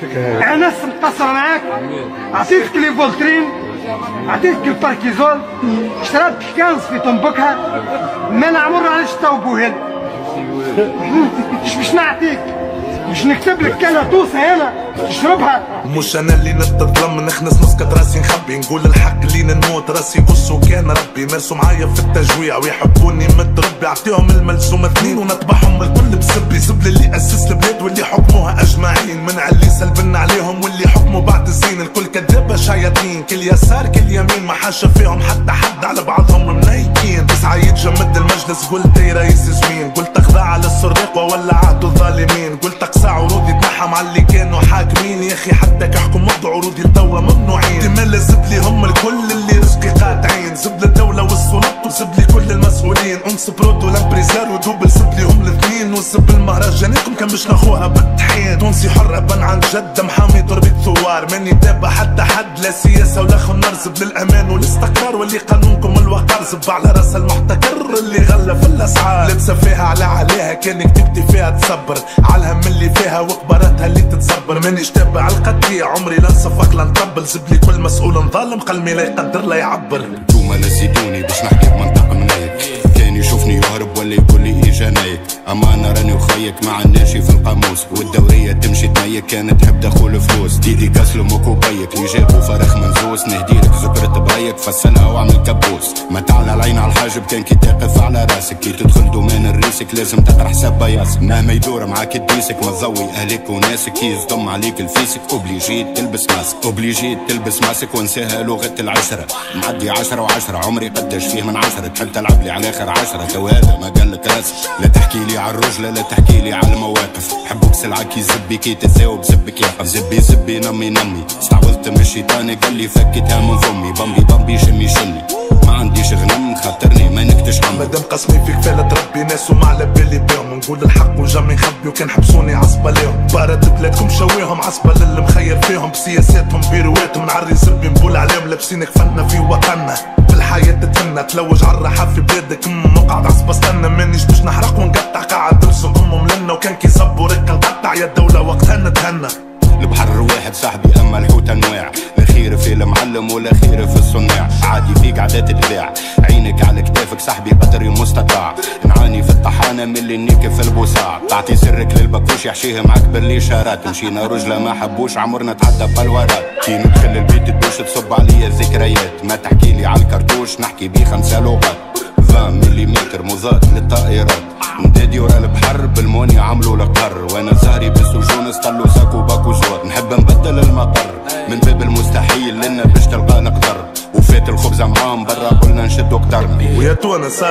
انا مقصر معاك، عطيتك لي فولترين، عطيتك الباركيزول، شربت كنز في طنبكها، ما نعمر على شتا وبوهل. باش نعطيك، باش نكتب لك كلاطوسه هنا تشربها. مش انا اللي نتظلم نخنس نسكت راسي نخبي، نقول الحق لينا نموت راسي قص وكان ربي. مارسوا معايا في التجويع ويحبوني متربي، اعطيهم الملزوم اثنين ونطبعهم الكل بسبي. سبل اللي اسس البلاد واللي حكموها اجمعين، من اللي سلبنا عليهم واللي حكموا بعد السين. الكل كذابه شياطين، كل يسار كل يمين، ما حاشا فيهم حتى حد على بعضهم منيكين. تسعى يتجمد المجلس، قلت يا رئيس زمين، قلت اخضع على السرق ولا عهد الظالمين، قلت اقصى عروضي تنحم على اللي كانوا حاكمين. يا اخي حتى كحكم وضع عروضي لتوا ممنوعين. دمال زبلي هم الكل اللي رزقي قاطعين، زبل الدولة والسلطة وزبلي كل المسؤولين. انس برود والامبريزار ودوبل زبلي هم الاثنين، وزب المهرجاناتكم كان باش ناخوها بالطحين. تونسي حر ابا عن جد محامي تربية ثوار، ماني تابع حتى حد لا سياسة ولا خنار. زب للامان والاستقرار واللي قانونكم الوقار، زب على راس المحتكر اللي غلى في الاسعار. لبسه فيها عليها كان كتبتي فيها تصبر، عالهم اللي فيها وقبرتها اللي تتصبر. مانيش تابع القضية عمري لا نصفق لا نطبل، زبلي كل مسؤول ظالم قلمي لا يقدر لا يعبر. انتوما نسيتوني باش نحكي بمنطق منايك، كان يشوفني يهرب ولا يقول لي اجا نايك. اما انا راني وخيك مع الناشي في القاموس، والدورية تمشي تنيك كانت تحب تاخذ فلوس. ديدي كسلو موكو بيك اللي جابو فرخ منزوس، نهديلك ذكرت بريك فسلها واعمل كبوس. ما تعلى العين على الحاجب كان كي تقف على راسك، كي تدخل دومان الريسك لازم تقرا حساب بياسك. مهما يدور معاك تديسك ما تضوي اهلك وناسك، كي يصدم عليك الفيسك اوبليجيت تلبس ماسك. اوبليجيت تلبس ماسك وانساها لغة العشرة، معدي 10 و10 عمري قداش فيه من 10. تحب تلعب لي على اخر 10 تو هذا ما قالك راسك. لا تحكي لي على الرجلة لا تحكي لي على المواقف، حبوك سلعة كي زبي كي تتزاوب زبك يقف. زبي زبي نمي نمي استعوذت من الشيطان قال لي فكتها من فمي. بامبي بامبي شمي شمي ما عنديش غنم خاطرني ما نكتش عم. مادام قسمي فيك فالة ربي ناس وما على بالي بيهم، نقول الحق وجمي نخبي وكان حبسوني عصبة ليهم. بارد بلادكم شويهم عصبة للي مخير فيهم، بسياساتهم بيرواتهم نعري زبي نقول عليهم لابسين كفنا في وطننا. في الحياة تتهنى تلوج على الراحة في بلادك، نقعد عصبة استنى مانيش باش نحرق ونقطع، قاعد ترسم امهم لنا وكان كي صبوا رك نقطع يا الدولة وقتها نتهنى. البحر واحد صاحبي اما الحوت انواع، لا خير في المعلم ولا خير في الصناع. عادي فيك عادات تباع، عينك على كتافك صاحبي قدر المستطاع. نعاني في الطحانه من اللي نيك في البوساع، تعطي سرك للبكوش يحشيه معاك بالاشارات. مشينا رجله ما حبوش عمرنا تعدى بالورات، كي ندخل البيت تدوش تصب عليا ذكريات. ما تحكي لي على الكرتوش نحكي بيه 5 لغات. 20 ملم مضاد للطائرات، ندادي ورا البحر بالموني عملوا القر. وانا زهري بالسجون استلوا ساكو باكو زوار. نحب نبدل المقر من باب المستحيل لنا باش تلقى نقدر، وفات الخبزه معاهم برا قلنا نشدو قدرنا. ويا تونس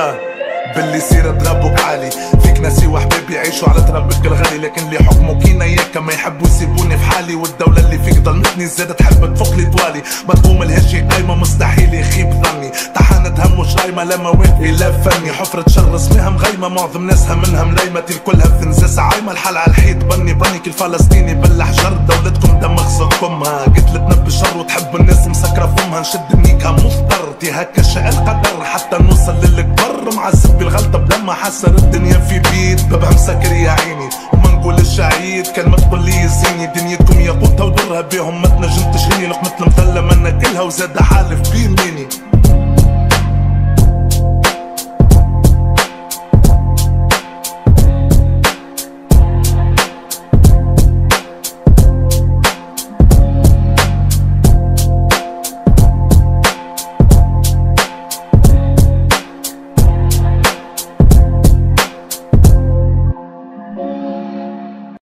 باللي سير ضربوك عالي، فيك ناسي وحبابي يعيشوا على ترابك الغالي، لكن اللي حكموا كينا ياك ما يحبوا يسيبوني في حالي. والدولة اللي فيك ظلمتني زادت تحب تفوق لي طوالي. ما تقوم الهجي قايمة مستحيل يخيب ظني، طحانة هم مش قايمة لا مواد لا فني. حفرة شر اسمها مغيمة معظم ناسها منها ملايمة، كلها في نزاس عايمة. الحال على الحيط بني بني كل فلسطيني بالحجر. دولتكم دم خصكمها قتلتنا بالشر وتحب الناس مسكرة فمها. نشد النيكة مضطر هكا شاء القدر حتى نوصل للكبر. معذب بالغلطة بلما حسر الدنيا في بيت بابها مسكر يا عيني. وما نقول الشعيد كلمة تقول لي يزيني، دنيتكم ياقوتها ودرها بيهم ما تنجم تشريني. لقمة المثلة ما ناكلها وزاد حالف بيميني.